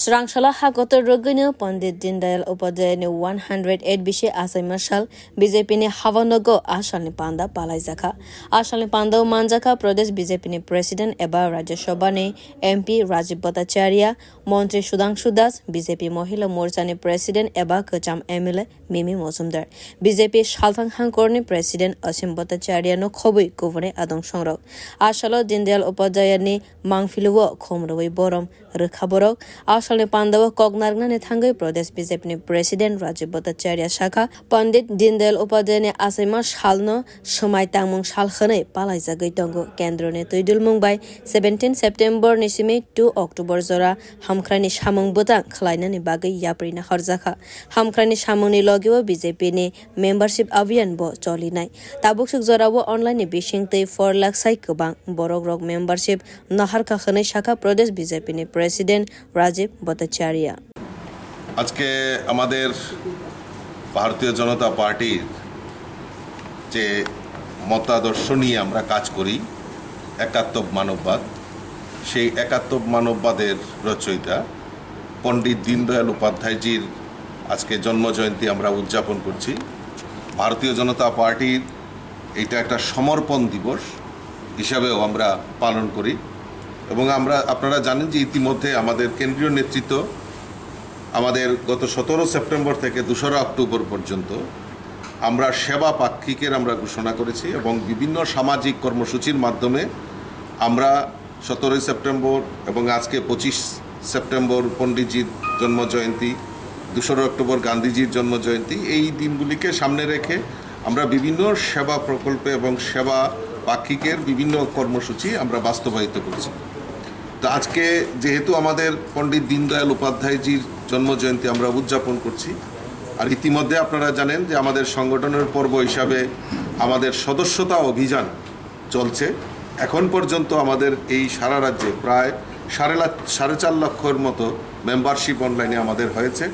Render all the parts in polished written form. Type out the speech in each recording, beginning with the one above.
Srangshala Hakotor Rogino Pandit Dindayal Upadhyay 108 Bishi Asai Marshal BJP ne Havanogo Ashal Panda Palaizaka Ashal Panda Manjaka Pradesh BJP ne President Eba Rajya Sabha ne MP Rajiv Bhattacharya Montri Sudhanshu Das BJP Mohila Morcha ne President Eba Kacham MLA Mimi Mozumdar BJP Shalthang Hankor ne President Asim Bhattacharya no Khobui Governor Adong Songrok Ashalo Dindayal Upadhyay ne Mangfiluwo Khomroi Borom Rekhaborok Ashal Pandawa Kognargna ne Thangai Pradesh BJP ne President Rajiv Bhattacharya Shaka Pandit Dindayal Upadhyay ne Asaima Shalno Shumai Tangmung Shalkhane Palaizagai Tongo Kendro ne Tuidul Mumbai 17 September ne Simi 2 October Zora Hamkrani Shamung Butang Khlaina ne Bagai Yaprina Harzaka Hamkrani Shamung ne Logiwa BJP ne Membership Avian Bo Choli Nai Tabuksuk Zorawo online ne Bishing Te 4 lakh Sai Kubang Borogrok Membership Nahar Kakhane Shaka Pradesh BJP ne President Rajiv Bhattacharya আজকে আমাদের ভারতীয় জনতা পার্টির যে মতাদর্শ নিয়ে আমরা কাজ করি একাত্ম মানববাদ সেই একাত্ম মানববাদের রচয়িতা পণ্ডিত দীনদয়াল উপাধ্যায়জির আজকে জন্মজয়ন্তী আমরা উদযাপন করছি ভারতীয় জনতা পার্টির এটা একটা সমর্পণ দিবস হিসাবেও আমরা পালন করি এবং আপনারা জানেন যে ইতিমধ্যে আমাদের কেন্দ্রীয় নেতৃত্ব আমাদের গত 17 সেপ্টেম্বর থেকে 2 অক্টোবর পর্যন্ত আমরা সেবা পাক্ষিকের আমরা ঘোষণা করেছি এবং বিভিন্ন সামাজিক কর্মসূচির মাধ্যমে আমরা 17 সেপ্টেম্বর এবং আজকে 25 সেপ্টেম্বর পণ্ডিতজির জন্মজয়ন্তী 2 অক্টোবর গান্ধীজির জন্মজয়ন্তী এই দিনগুলিকে সামনে রেখে আমরা বিভিন্ন সেবা প্রকল্পে এবং সেবা পাক্ষিকের বিভিন্ন কর্মসূচি আমরা বাস্তবায়িত করছি তো আজকে যেহেতু আমাদের পণ্ডিত দীনদয়াল উপাধ্যায়জির জন্মজয়ন্তী আমরা উদযাপন করছি আর ইতিমধ্যে আপনারা জানেন যে আমাদের সংগঠনের পর্ব হিসাবে আমাদের সদস্যতা অভিযান চলছে এখন পর্যন্ত আমাদের এই সারা রাজ্যে প্রায় 4.5 লক্ষের মতো মেম্বারশিপ অনলাইনে আমাদের হয়েছে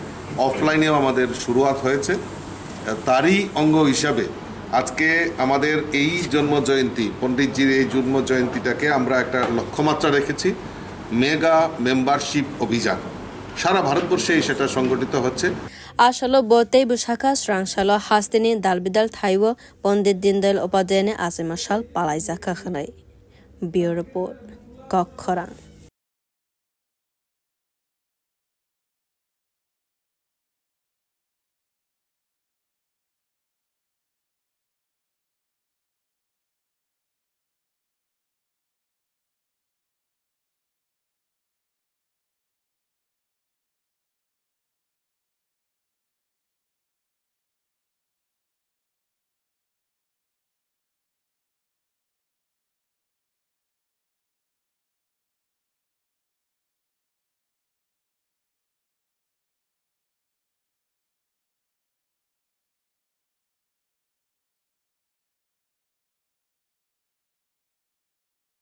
অফলাইনেও আমাদের শুরুয়াত হয়েছে তারই অঙ্গ হিসাবে আজকে আমাদের এই জন্মজয়ন্তী পণ্ডিতজির এই জন্মজয়ন্তীটাকে আমরা একটা লক্ষ্যমাত্রা রেখেছি মেগা মেম্বারশিপ অভিযান সারা ভারতবর্ষে সেটা সংগঠিত হচ্ছে Ashalo Botei Bushaka Srangshala Hastini Dalbidal Thaiwo Pandit Dindayal Upadhyay ne Asai Marshal Palaizaka Khanai Bureau Report Kokkhorang